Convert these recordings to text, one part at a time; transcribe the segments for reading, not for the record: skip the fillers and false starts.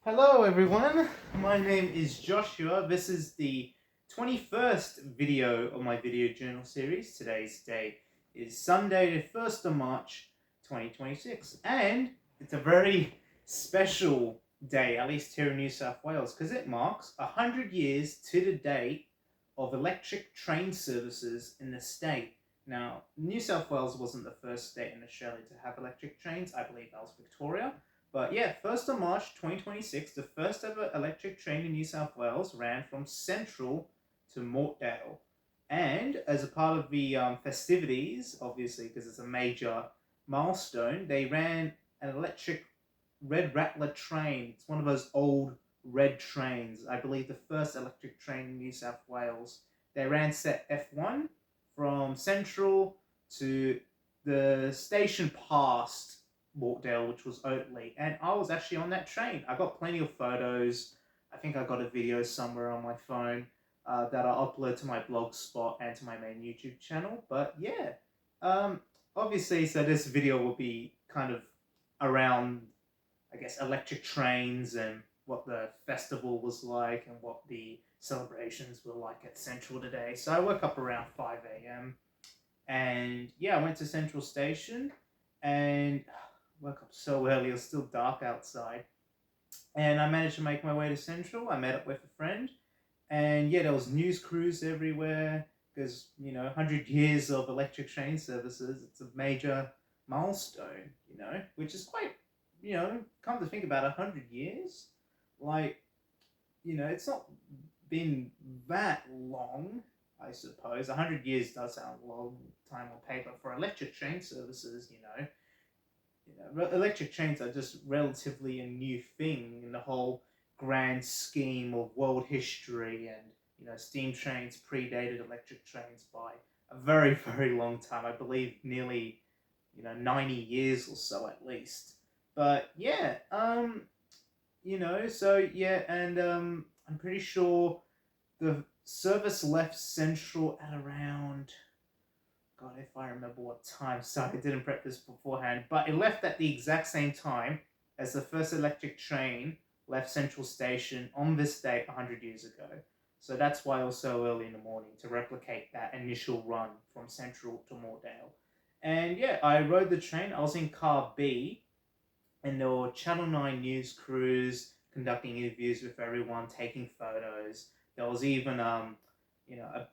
Hello everyone, my name is Joshua. This is the 21st video of my video journal series. Today's date is Sunday the 1st of March 2026, and it's a very special day, at least here in New South Wales, because it marks 100 years to the date of electric train services in the state. Now, New South Wales wasn't the first state in Australia to have electric trains. I believe that was Victoria. But yeah, 1st of March 2026, the first ever electric train in New South Wales ran from Central to Mortdale. And as a part of the festivities, obviously, because it's a major milestone, they ran an electric Red Rattler train. It's one of those old red trains. I believe the first electric train in New South Wales. They ran set F1 from Central to the station past Mortdale, which was Oatley, and I was actually on that train. I got plenty of photos. I think I got a video somewhere on my phone that I'll upload to my blog spot and to my main YouTube channel. But yeah, obviously, so this video will be kind of around, I guess, electric trains and what the festival was like and what the celebrations were like at Central today. So I woke up around 5 a.m. and yeah, I went to Central Station and woke up so early, it was still dark outside. And I managed to make my way to Central. I met up with a friend. And yeah, there was news crews everywhere because, 100 years of electric train services, it's a major milestone, which is quite, come to think about 100 years. Like, it's not been that long, I suppose. 100 years does sound a long time on paper for electric train services. Electric trains are just relatively a new thing in the whole grand scheme of world history, and steam trains predated electric trains by a very very long time. I believe nearly 90 years or so at least. But yeah, so yeah, and I'm pretty sure the service left Central at around, God, if I remember what time. Sorry, I didn't prep this beforehand, but it left at the exact same time as the first electric train left Central Station on this date 100 years ago. So that's why it was so early in the morning, to replicate that initial run from Central to Moordale. And yeah, I rode the train. I was in car B, and there were Channel 9 news crews conducting interviews with everyone, taking photos. There was even a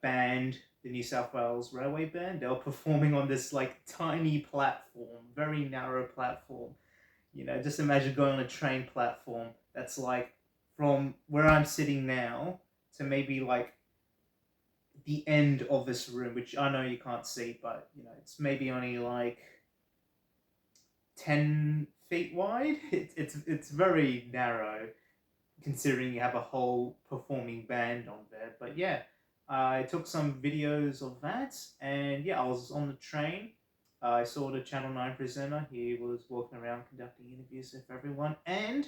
band, the New South Wales Railway Band. They were performing on this like tiny platform, very narrow platform. Just imagine going on a train platform that's like from where I'm sitting now to maybe like the end of this room, which I know you can't see, but it's maybe only like 10 feet wide. It's very narrow considering you have a whole performing band on there. But yeah, I took some videos of that, and yeah, I was on the train. I saw the Channel 9 presenter. He was walking around conducting interviews with everyone, and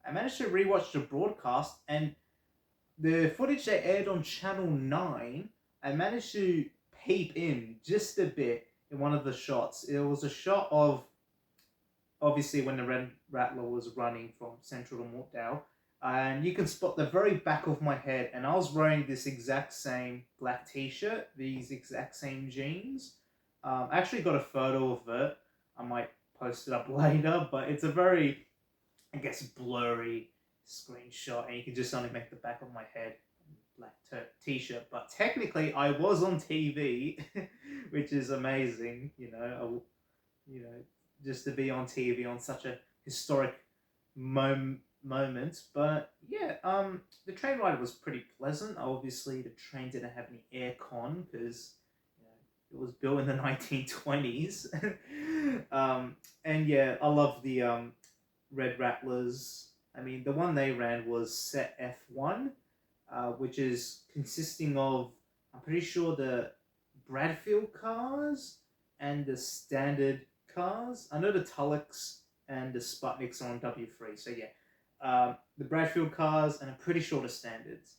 I managed to rewatch the broadcast, and the footage they aired on Channel 9, I managed to peep in just a bit in one of the shots. It was a shot of, obviously, when the Red Rattler was running from Central to Mortdale, and you can spot the very back of my head, and I was wearing this exact same black t-shirt, these exact same jeans. I actually got a photo of it. I might post it up later, but it's a very, I guess, blurry screenshot, and you can just only make the back of my head black t-shirt. But technically, I was on TV, which is amazing. Just to be on TV on such a historic moment. But yeah, the train ride was pretty pleasant. Obviously, the train didn't have any aircon because it was built in the 1920s. And yeah, I love the Red Rattlers. I mean, the one they ran was set F1, which is consisting of, I'm pretty sure, the Bradfield cars and the standard cars. I know the Tullocks and the Sputniks are on W3, so yeah. The Bradfield cars, and I'm pretty sure the standards.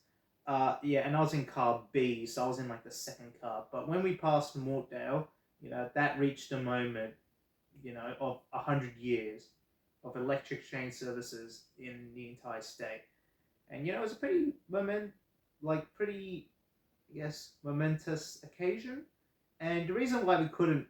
Yeah, and I was in car B, so I was in like the second car. But when we passed Mortdale, that reached a moment, of 100 years of electric train services in the entire state. And it was a pretty I guess, momentous occasion. And the reason why we couldn't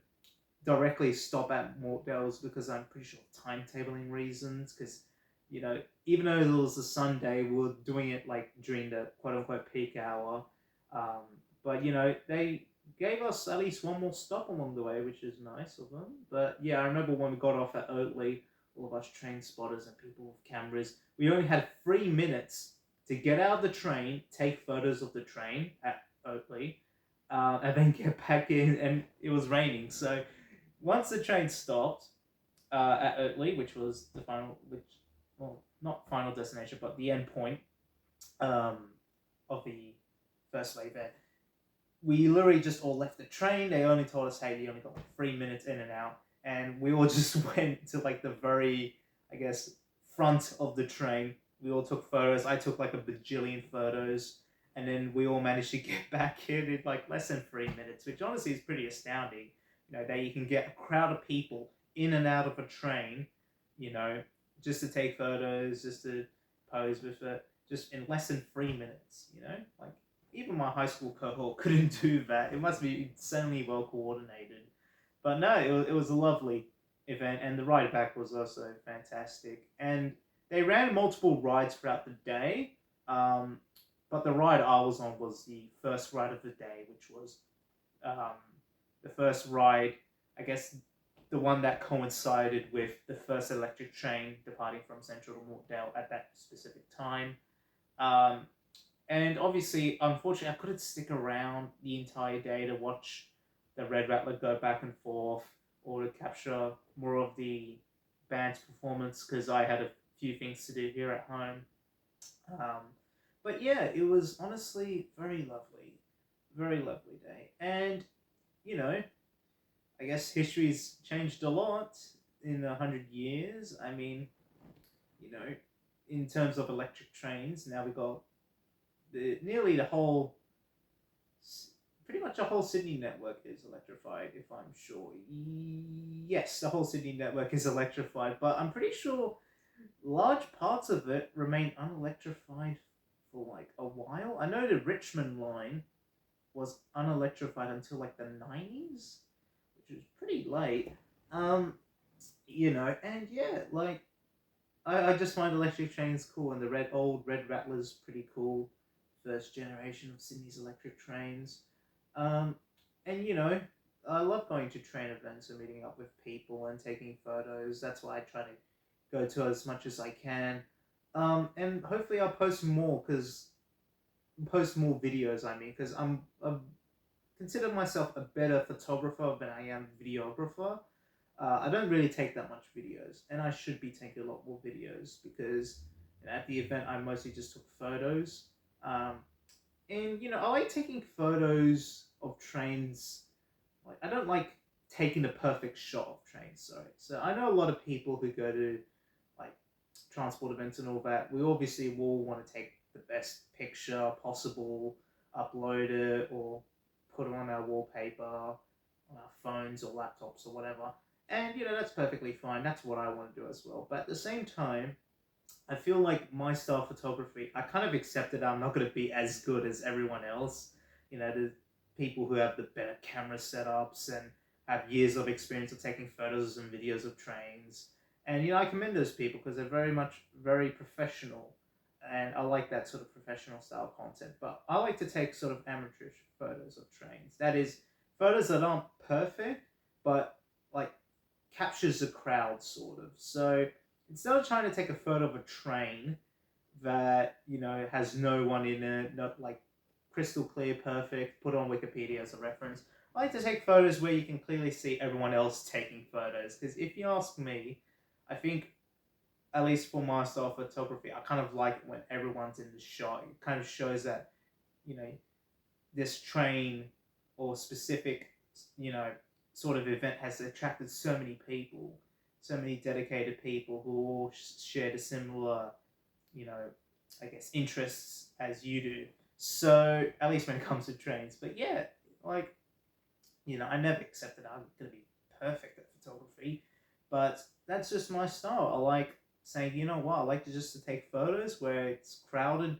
directly stop at Mortdale is because I'm pretty sure timetabling reasons. Because even though it was a Sunday, we were doing it like during the quote unquote peak hour. Um, but they gave us at least one more stop along the way, which is nice of them. But yeah, I remember when we got off at Oatley, all of us train spotters and people with cameras, we only had 3 minutes to get out of the train, take photos of the train at Oatley, and then get back in. And it was raining, so once the train stopped at Oatley, which was the final, well, not final destination, but the end point um, of the first wave there, we literally just all left the train. They only told us, hey, you only got like 3 minutes in and out. And we all just went to like the very, I guess, front of the train. We all took photos. I took like a bajillion photos. And then we all managed to get back in like less than 3 minutes, which honestly is pretty astounding. That you can get a crowd of people in and out of a train, just to take photos, just to pose with it, just in less than 3 minutes, like even my high school cohort couldn't do that. It must be insanely well coordinated. But no, it was a lovely event, and the ride back was also fantastic. And they ran multiple rides throughout the day, but the ride I was on was the first ride of the day, which was the first ride, I guess, the one that coincided with the first electric train departing from Central to Mortdale at that specific time. And obviously, unfortunately, I couldn't stick around the entire day to watch the Red Rattler go back and forth or to capture more of the band's performance because I had a few things to do here at home. But yeah, it was honestly very lovely day. And, I guess history's changed a lot in 100 years. I mean, in terms of electric trains, now we got nearly the whole, pretty much the whole Sydney network is electrified, if I'm sure. Yes, the whole Sydney network is electrified, but I'm pretty sure large parts of it remain unelectrified for like a while. I know the Richmond line was unelectrified until like the 90s, which is pretty late. And yeah, like I just find electric trains cool, and the old Red Rattler's pretty cool. First generation of Sydney's electric trains. And I love going to train events and meeting up with people and taking photos. That's why I try to go to as much as I can. And hopefully I'll post more videos. Because I consider myself a better photographer than I am videographer. I don't really take that much videos, and I should be taking a lot more videos because at the event I mostly just took photos. And I like taking photos of trains. Like I don't like taking the perfect shot of trains. Sorry. So I know a lot of people who go to like transport events and all that. We obviously will want to take the best picture possible, upload it, or put it on our wallpaper, on our phones or laptops or whatever. And that's perfectly fine. That's what I want to do as well. But at the same time, I feel like my style of photography, I kind of accepted I'm not going to be as good as everyone else. The people who have the better camera setups and have years of experience of taking photos and videos of trains. And, I commend those people because they're very professional. And I like that sort of professional style content. But I like to take sort of amateurish photos of trains. That is, photos that aren't perfect, but like captures the crowd sort of. So instead of trying to take a photo of a train that, has no one in it, not like crystal clear, perfect, put on Wikipedia as a reference, I like to take photos where you can clearly see everyone else taking photos. Because if you ask me, I think, at least for my style of photography, I kind of like it when everyone's in the shot. It kind of shows that, this train or specific, sort of event has attracted so many people, so many dedicated people who all share the similar, I guess, interests as you do. So, at least when it comes to trains. But yeah, like, I never accepted I'm going to be perfect at photography. But that's just my style. I like saying, you know what, I like to take photos where it's crowded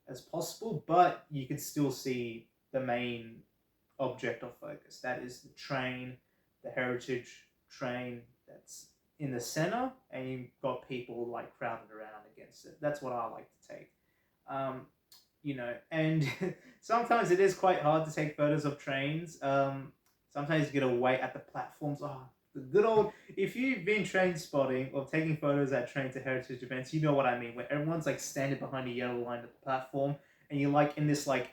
as possible, but you can still see the main object of focus. That is the train, the heritage train that's in the center, and you've got people like crowded around against it. That's what I like to take. Um, and sometimes it is quite hard to take photos of trains. Sometimes you gotta wait at the platforms. Oh, the good old. If you've been train spotting or taking photos at train to heritage events, you know what I mean. Where everyone's like standing behind a yellow line at the platform, and you're like in this like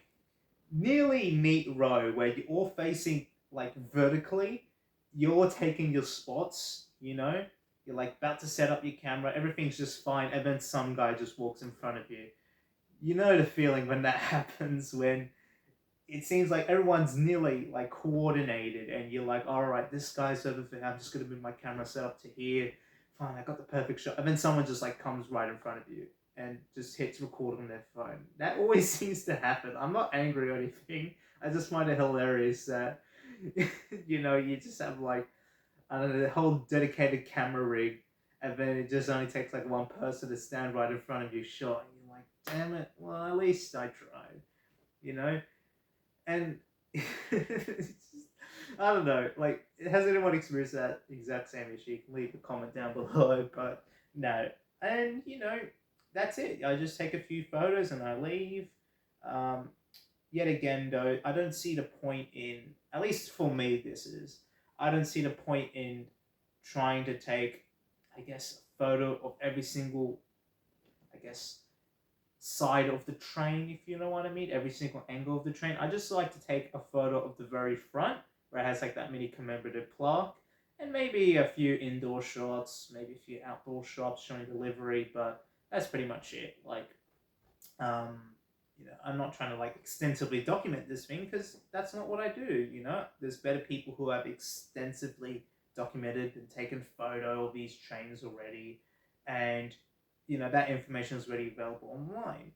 nearly neat row where you're all facing like vertically. You're taking your spots. You're like about to set up your camera. Everything's just fine, and then some guy just walks in front of you. You know the feeling when that happens, when it seems like everyone's nearly like coordinated, and you're like, all right, this guy's over there. I'm just gonna move my camera set up to here. Fine, I got the perfect shot. And then someone just like comes right in front of you and just hits record on their phone. That always seems to happen. I'm not angry or anything. I just find it hilarious that you just have like, I don't know, the whole dedicated camera rig, and then it just only takes like one person to stand right in front of you shot, and you're like, damn it, well, at least I tried, you know? And it's just, I don't know, like, has anyone experienced that exact same issue? You can leave a comment down below, but no. And, that's it. I just take a few photos and I leave. Um, Yet again, though, I don't see the point in, at least for me, I don't see the point in trying to take, I guess, a photo of every single, I guess, side of the train, if you know what I mean, every single angle of the train. I just like to take a photo of the very front, where it has like that mini commemorative plaque, and maybe a few indoor shots, maybe a few outdoor shots showing delivery, but that's pretty much it. Like, um, I'm not trying to like extensively document this thing because that's not what I do. There's better people who have extensively documented and taken photo of these trains already, and that information is already available online.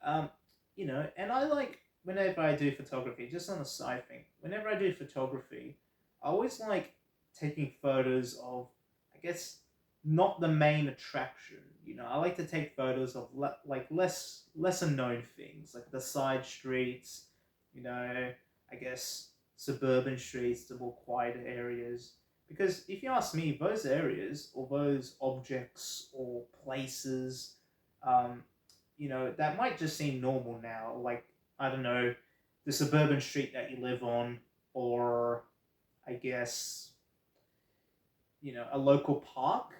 Um, and I like whenever I do photography, just on a side thing, whenever I do photography, I always like taking photos of, I guess, not the main attraction. I like to take photos of like lesser known things, like the side streets. I guess suburban streets, the more quieter areas. Because if you ask me, those areas or those objects or places, um, that might just seem normal now. Like, I don't know, the suburban street that you live on, or I guess a local park,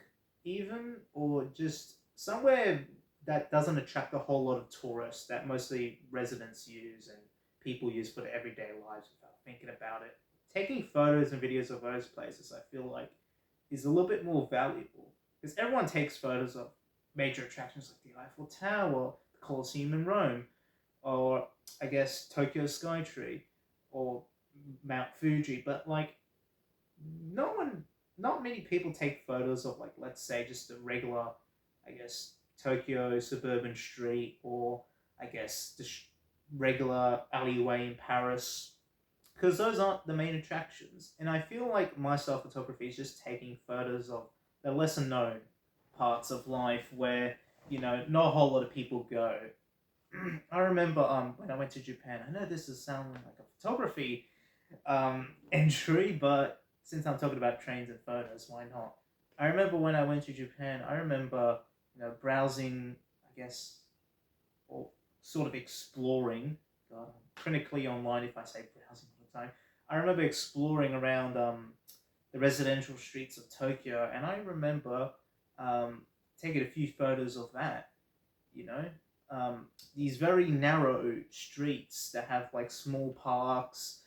even, or just somewhere that doesn't attract a whole lot of tourists, that mostly residents use and people use for their everyday lives without thinking about it. Taking photos and videos of those places, I feel like, is a little bit more valuable because everyone takes photos of major attractions like the Eiffel Tower, the Colosseum in Rome, or I guess Tokyo Skytree, or Mount Fuji, but like no one, not many people take photos of, like, let's say just a regular, I guess, Tokyo suburban street, or I guess the regular alleyway in Paris, because those aren't the main attractions. And I feel like my style photography is just taking photos of the lesser known parts of life where not a whole lot of people go. I remember when I went to Japan. I know this is sounding like a photography entry, but since I'm talking about trains and photos, why not? I remember when I went to Japan, I remember, browsing, I guess, or sort of exploring. God, I'm critically online if I say browsing all the time. I remember exploring around the residential streets of Tokyo, and I remember taking a few photos of that, you know? These very narrow streets that have like small parks,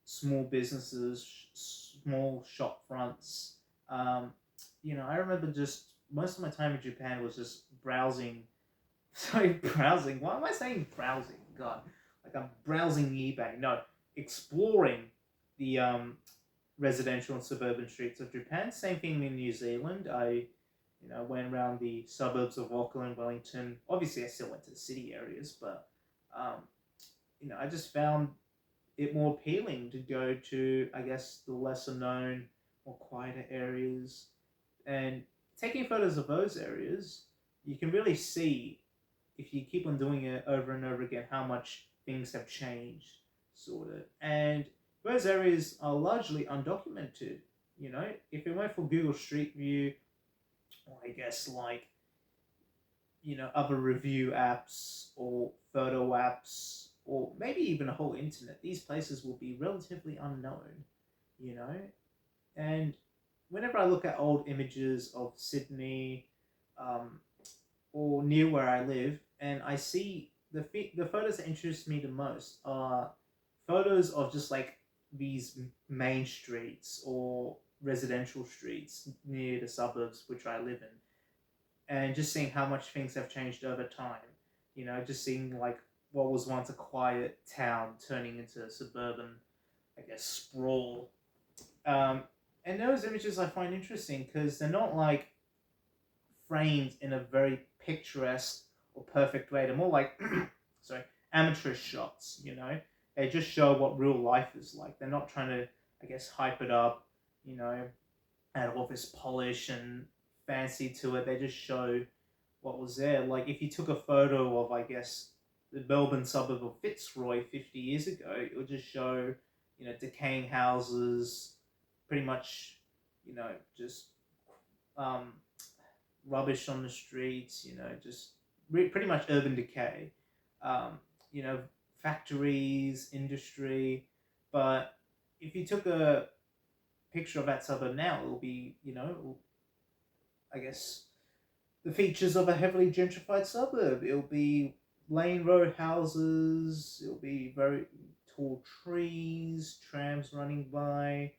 small businesses, small shop fronts. I remember just most of my time in Japan was just browsing. Sorry, browsing. Why am I saying browsing? God, like I'm browsing eBay. No, exploring the residential and suburban streets of Japan. Same thing in New Zealand. I went around the suburbs of Auckland, Wellington. Obviously, I still went to the city areas, but um, I just found it more appealing to go to, I guess, the lesser known more quieter areas. And taking photos of those areas, you can really see, if you keep on doing it over and over again, how much things have changed, sort of. And those areas are largely undocumented. You know, if it weren't for Google Street View, or I guess like, other review apps or photo apps, or maybe even a whole internet, these places will be relatively unknown, you know? And whenever I look at old images of Sydney, um, or near where I live, and I see the photos that interest me the most are photos of just like these main streets or residential streets near the suburbs which I live in, and just seeing how much things have changed over time. Just seeing like what was once a quiet town turning into a suburban, I guess, sprawl. Um, and those images I find interesting because they're not like framed in a very picturesque or perfect way. They're more like, sorry, amateur shots. They just show what real life is like. They're not trying to, I guess, hype it up. You know, add all this polish and fancy to it. They just show what was there. Like if you took a photo of, I guess, the Melbourne suburb of Fitzroy 50 years ago, it would just show, decaying houses, pretty much, just um, rubbish on the streets, just pretty much urban decay, um, you know, factories, industry. But if you took a picture of that suburb now, it'll be, I guess, the features of a heavily gentrified suburb. It'll be lane road houses, it'll be very tall trees, trams running by.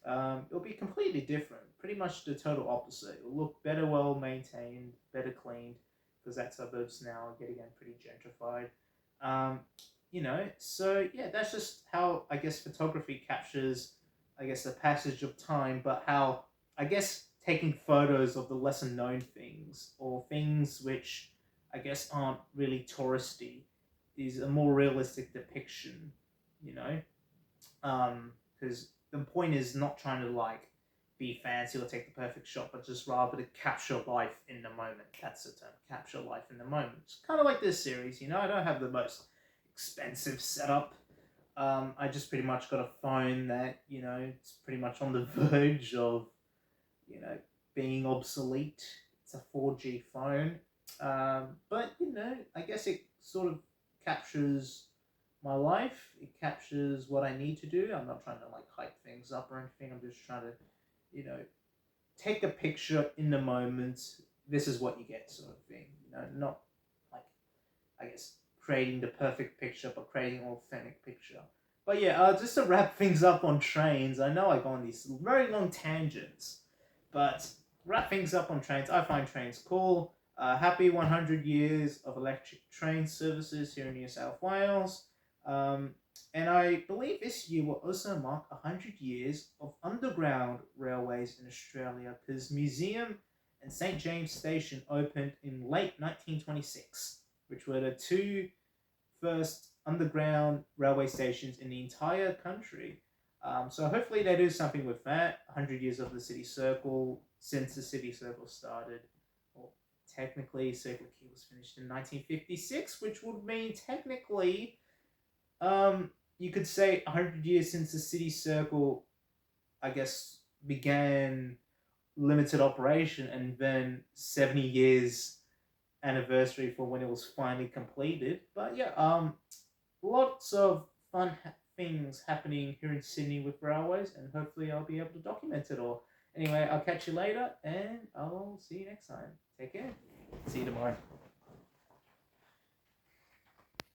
It'll be completely different, pretty much the total opposite. It'll look better, well maintained, better cleaned, because that suburb's now getting pretty gentrified. So yeah, that's just how I guess photography captures, I guess, the passage of time, but how I guess taking photos of the lesser known things or things which I guess aren't really touristy is a more realistic depiction, you know? Because the point is not trying to like be fancy or take the perfect shot, but just rather to capture life in the moment. That's the term, capture life in the moment. It's kind of like this series, I don't have the most expensive setup. I just pretty much got a phone that, it's pretty much on the verge of, being obsolete. It's a 4G phone. But, I guess it sort of captures my life. It captures what I need to do. I'm not trying to like hype things up or anything. I'm just trying to, take a picture in the moment. This is what you get, sort of thing. Not like, I guess, creating the perfect picture, but creating an authentic picture. But yeah, just to wrap things up on trains, I know I go on these very long tangents, but wrap things up on trains, I find trains cool. Happy 100 years of electric train services here in New South Wales. And I believe this year will also mark 100 years of underground railways in Australia, because Museum and St. James Station opened in late 1926, which were the two first underground railway stations in the entire country. So hopefully they do something with that. 100 years of the City Circle, since the City Circle started. Well, technically, Circular Quay was finished in 1956, which would mean technically, you could say 100 years since the City Circle, I guess, began limited operation, and then 70 years anniversary for when it was finally completed. But yeah, lots of fun things happening here in Sydney with railways, and hopefully I'll be able to document it all. Anyway, I'll catch you later, and I'll see you next time. Take care. See you tomorrow.